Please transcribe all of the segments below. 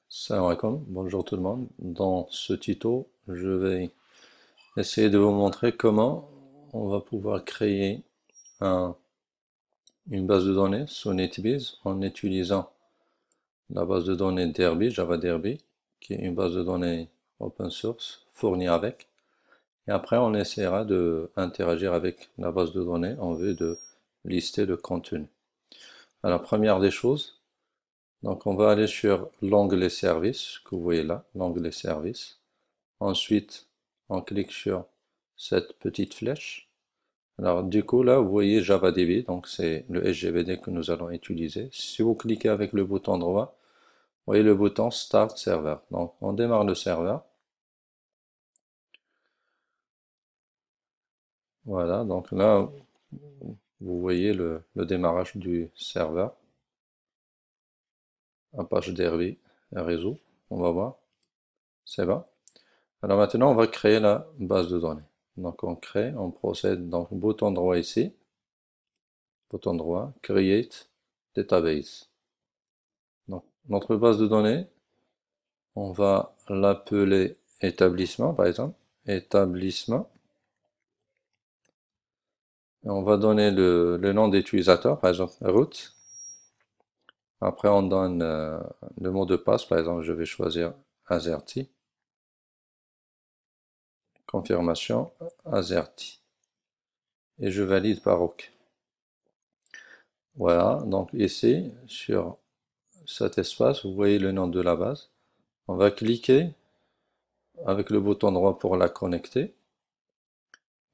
Salam alaikum, bonjour tout le monde. Dans ce tuto, je vais essayer de vous montrer comment on va pouvoir créer un- une base de données sous NetBeans en utilisant la base de données Derby, Java Derby, qui est une base de données open source fournie avec. Et après, on essaiera de interagir avec la base de données en vue de lister le contenu. Alors, première des choses, donc on va aller sur l'onglet service que vous voyez là, l'onglet service. Ensuite, on clique sur cette petite flèche. Alors, du coup, là, vous voyez JavaDB, donc c'est le SGBD que nous allons utiliser. Si vous cliquez avec le bouton droit, vous voyez le bouton Start Server. Donc, on démarre le serveur. Voilà, donc là, vous voyez le démarrage du serveur. Apache Derby réseau. On va voir. C'est bon. Alors maintenant, on va créer la base de données. Donc, on crée, on procède, donc bouton droit ici. Bouton droit, Create Database. Donc, notre base de données, on va l'appeler établissement, par exemple. Établissement. Et on va donner le nom d'utilisateur, par exemple, root. Après, on donne le mot de passe, par exemple, je vais choisir Azerty. Confirmation, Azerty. Et je valide par OK. Voilà, donc ici, sur cet espace, vous voyez le nom de la base. On va cliquer avec le bouton droit pour la connecter.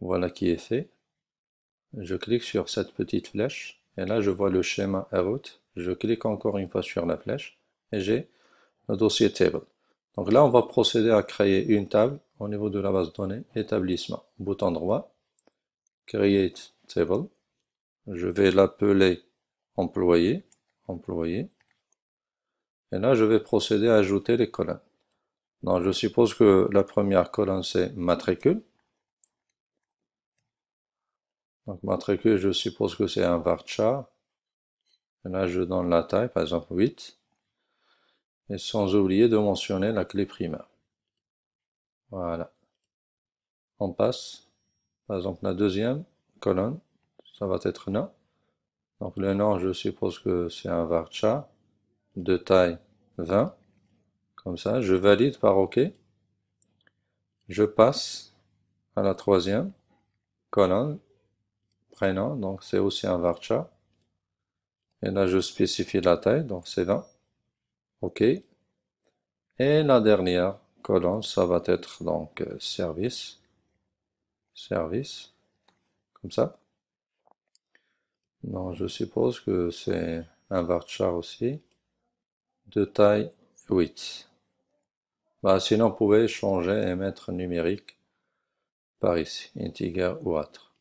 Voilà qui est fait. Je clique sur cette petite flèche et là je vois le schéma route. Je clique encore une fois sur la flèche et j'ai le dossier table. Donc là on va procéder à créer une table au niveau de la base de données établissement. Bouton droit, create table. Je vais l'appeler employé, employé. Et là je vais procéder à ajouter les colonnes. Donc je suppose que la première colonne c'est matricule. Donc matricule, je suppose que c'est un varchar. Et là je donne la taille, par exemple 8. Et sans oublier de mentionner la clé primaire. Voilà. On passe, par exemple, la deuxième colonne, ça va être nom. Donc le nom, je suppose que c'est un varchar de taille 20. Comme ça, je valide par OK. Je passe à la troisième colonne, prénom, donc c'est aussi un varchar. Et là, je spécifie la taille, donc c'est 20. OK. Et la dernière colonne, ça va être donc service, service, comme ça. Non, je suppose que c'est un varchar aussi, de taille 8. Bah, sinon, on pouvait changer et mettre numérique par ici, integer ou autre.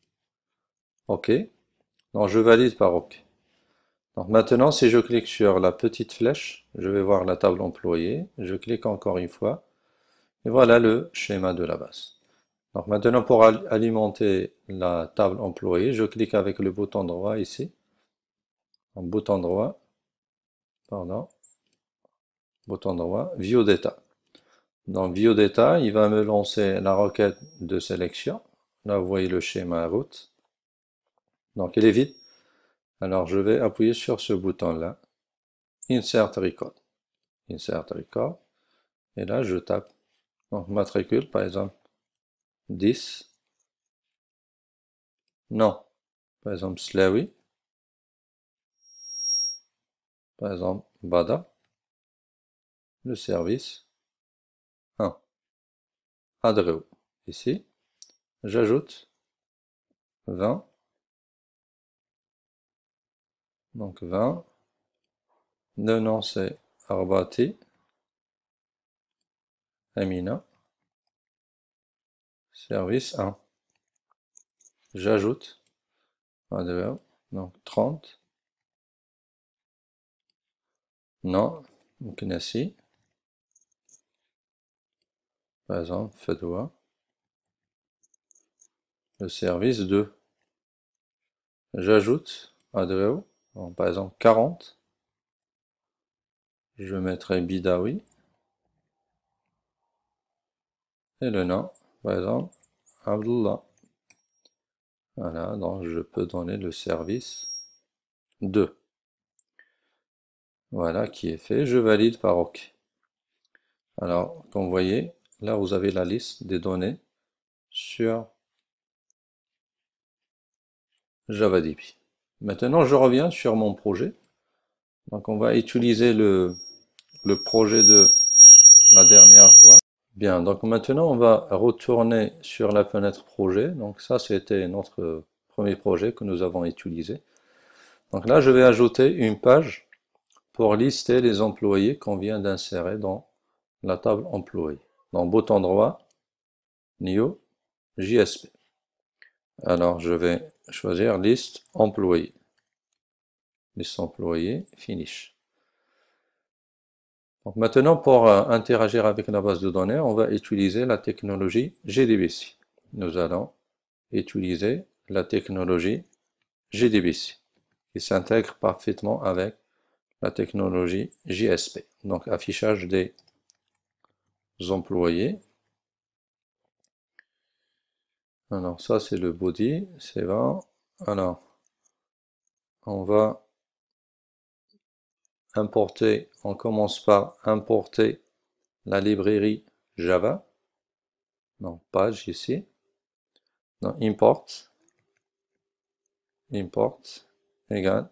OK. Donc, je valide par OK. Donc, maintenant, si je clique sur la petite flèche, je vais voir la table employée. Je clique encore une fois. Et voilà le schéma de la base. Donc, maintenant, pour alimenter la table employée, je clique avec le bouton droit ici. En bouton droit, pardon, bouton droit, View Data. Dans View Data, il va me lancer la requête de sélection. Là, vous voyez le schéma route. Donc, il est vide. Alors, je vais appuyer sur ce bouton-là. Insert Record. Insert Record. Et là, je tape. Donc, matricule, par exemple, 10. Non. Par exemple, Slawi. Par exemple, Bada. Le service 1. Adreo. Ici, j'ajoute 20. Donc, 20. Le nom, c'est Arbati. Amina. Service 1. J'ajoute Adreo. Donc, 30. Non. Knassi. Par exemple, Fedwa. Le service 2. J'ajoute Adreo. Par exemple, 40. Je mettrai Bidawi. et le nom, par exemple, Abdullah. Voilà, donc je peux donner le service 2. Voilà qui est fait. Je valide par OK. Alors, comme vous voyez, là vous avez la liste des données sur JavaDB. Maintenant, je reviens sur mon projet. Donc, on va utiliser le projet de la dernière fois. Bien, donc maintenant, on va retourner sur la fenêtre projet. Donc, ça, c'était notre premier projet que nous avons utilisé. Donc là, je vais ajouter une page pour lister les employés qu'on vient d'insérer dans la table employés. Donc, bouton droit, New, JSP. Alors, je vais choisir liste employés. Liste employés, finish. Donc maintenant, pour interagir avec la base de données, on va utiliser la technologie JDBC. Nous allons utiliser la technologie JDBC qui s'intègre parfaitement avec la technologie JSP. Donc affichage des employés. Alors ça c'est le body, c'est bon. Alors on va importer, on commence par importer la librairie Java. Donc page ici. Donc import égale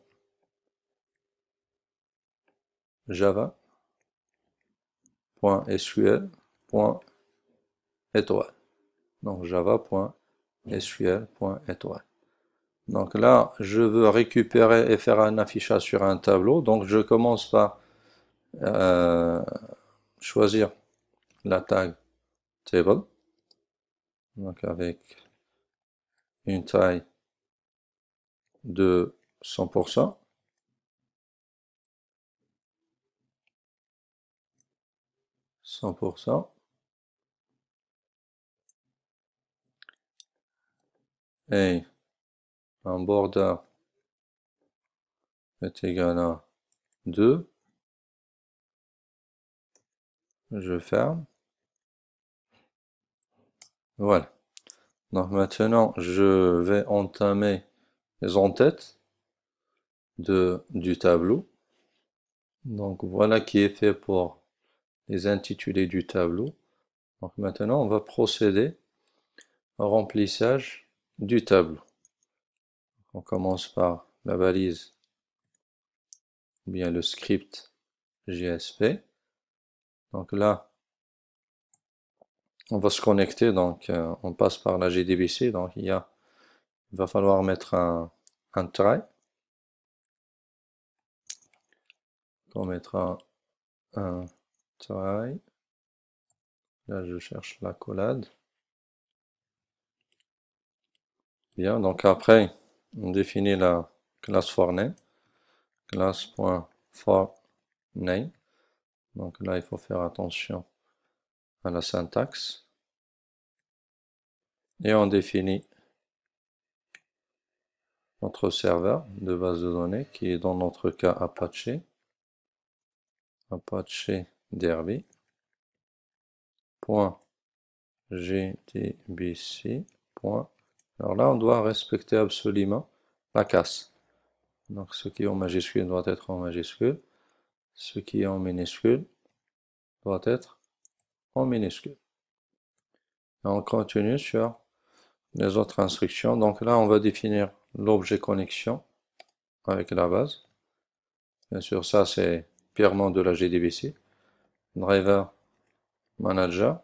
java.sql.étoile. Donc java.sql.étoile. Donc là, je veux récupérer et faire un affichage sur un tableau. Donc je commence par choisir la tag table. Donc avec une taille de 100%. 100%. Et un border est égal à 2. Je ferme. Voilà. Donc maintenant, je vais entamer les en-têtes du tableau. Donc voilà qui est fait pour les intitulés du tableau. Donc maintenant, on va procéder au remplissage du tableau. On commence par la balise, ou bien le script JSP. Donc là, on va se connecter, donc on passe par la JDBC, donc il va falloir mettre un try. On mettra un try. Là, je cherche l'accolade. Bien, donc après, on définit la classe forName. Classe.forName. Donc là, il faut faire attention à la syntaxe. Et on définit notre serveur de base de données qui est dans notre cas Apache. Apache Derby. .gdbc. Alors là, on doit respecter absolument la casse. Donc ce qui est en majuscule doit être en majuscule. Ce qui est en minuscule doit être en minuscule. Et on continue sur les autres instructions. Donc là, on va définir l'objet connexion avec la base. Bien sûr, ça c'est purement de la JDBC. Driver manager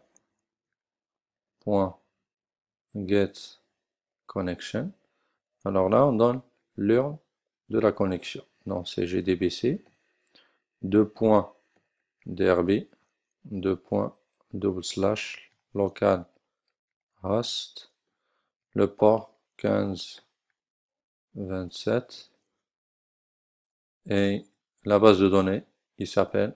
.get connection. Alors là, on donne l'URL de la connexion. Donc c'est JDBC 2.drb 2./ local host, le port 1527 et la base de données, il s'appelle,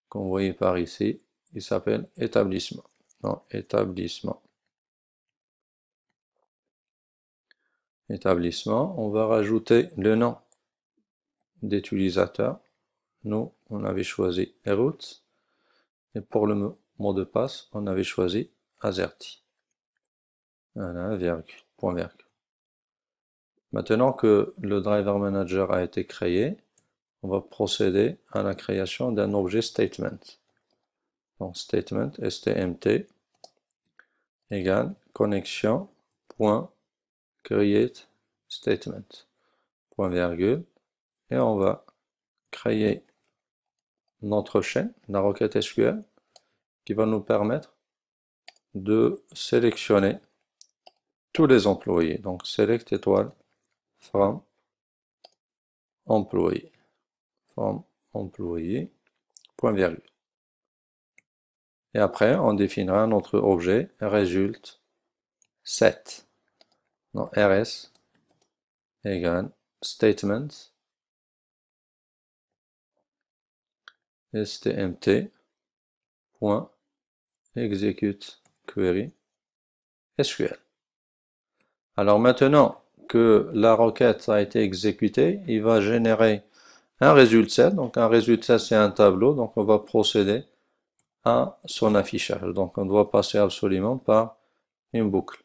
comme vous voyez par ici, il s'appelle établissement. Non, établissement. Établissement, on va rajouter le nom d'utilisateur. Nous, on avait choisi root et pour le mot de passe, on avait choisi AZERTY. Voilà, virgule, point virgule. Maintenant que le driver manager a été créé, on va procéder à la création d'un objet statement. Donc statement, stmt, égale connexion, point, create statement, point virgule, et on va créer notre chaîne, la requête SQL, qui va nous permettre de sélectionner tous les employés. Donc select étoile from employé, point virgule. Et après, on définira notre objet result set. Donc rs égale statement stmt point execute query SQL. Alors maintenant que la requête a été exécutée, il va générer un result set. Donc un result set, c'est un tableau. Donc on va procéder à son affichage. Donc on doit passer absolument par une boucle.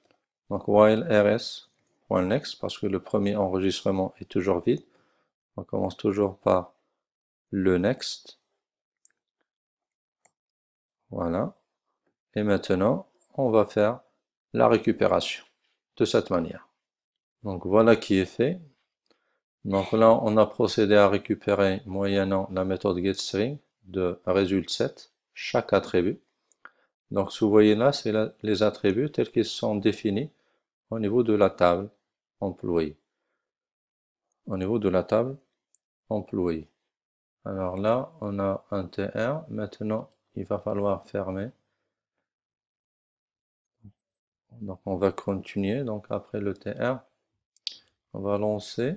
Donc while rs.next, parce que le premier enregistrement est toujours vide. On commence toujours par le next. Voilà. Et maintenant, on va faire la récupération de cette manière. Donc voilà qui est fait. Donc là, on a procédé à récupérer moyennant la méthode getString de result7 chaque attribut. Donc ce que vous voyez là, c'est les attributs tels qu'ils sont définis au niveau de la table employé. Au niveau de la table employé. Alors là, on a un tr. Maintenant, il va falloir fermer. Donc on va continuer. Donc après le tr, on va lancer.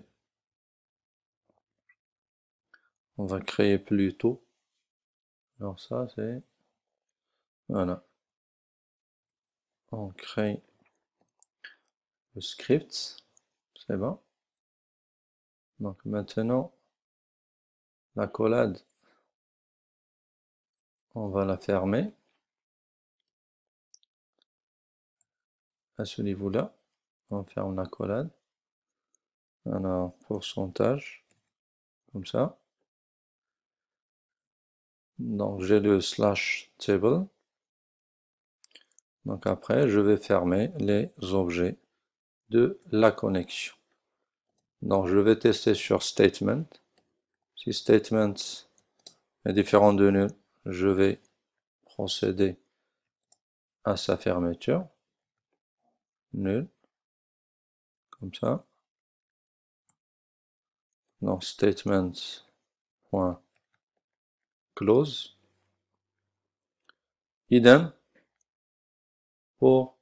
On va créer plutôt. Alors ça, c'est... Voilà. On crée le script. C'est bon. Donc maintenant, la collade, on va la fermer. À ce niveau-là, on ferme la collade. Alors, pourcentage, comme ça. Donc j'ai le slash table. Donc après, je vais fermer les objets de la connexion. Donc je vais tester sur statement. Si statement est différent de nul, je vais procéder à sa fermeture. Nul. Comme ça. Donc statement.close. Idem pour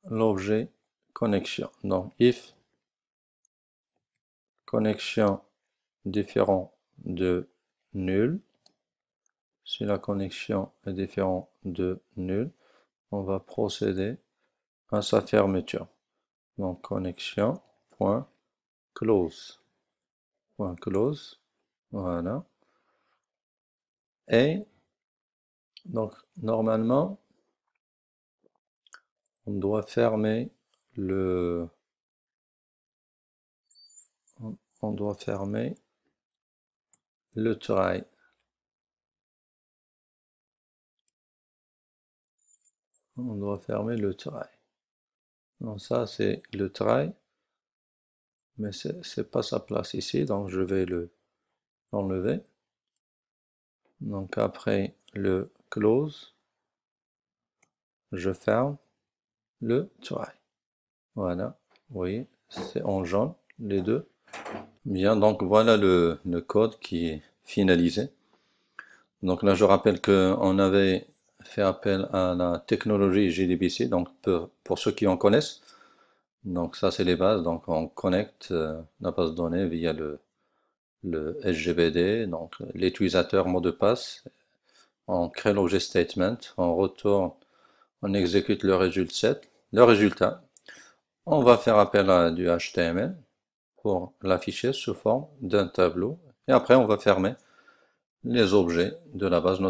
l'objet connexion. Donc if connexion différent de nul, si la connexion est différente de nul, on va procéder à sa fermeture. Donc connexion.close. Close. Voilà. Et donc normalement, on doit fermer le... On doit fermer le try. On doit fermer le try. Donc ça c'est le try, mais c'est pas sa place ici, donc je vais l'enlever. Donc après le close, je ferme le try. Voilà, vous voyez, c'est en jaune les deux. Bien, donc voilà le code qui est finalisé. Donc là je rappelle qu'on avait fait appel à la technologie JDBC, donc pour ceux qui en connaissent. Donc ça c'est les bases, donc on connecte la base de données via le SGBD, donc l'utilisateur mot de passe, on crée l'objet statement, on retourne, on exécute le résultat, on va faire appel à du HTML pour l'afficher sous forme d'un tableau, et après on va fermer les objets de la base,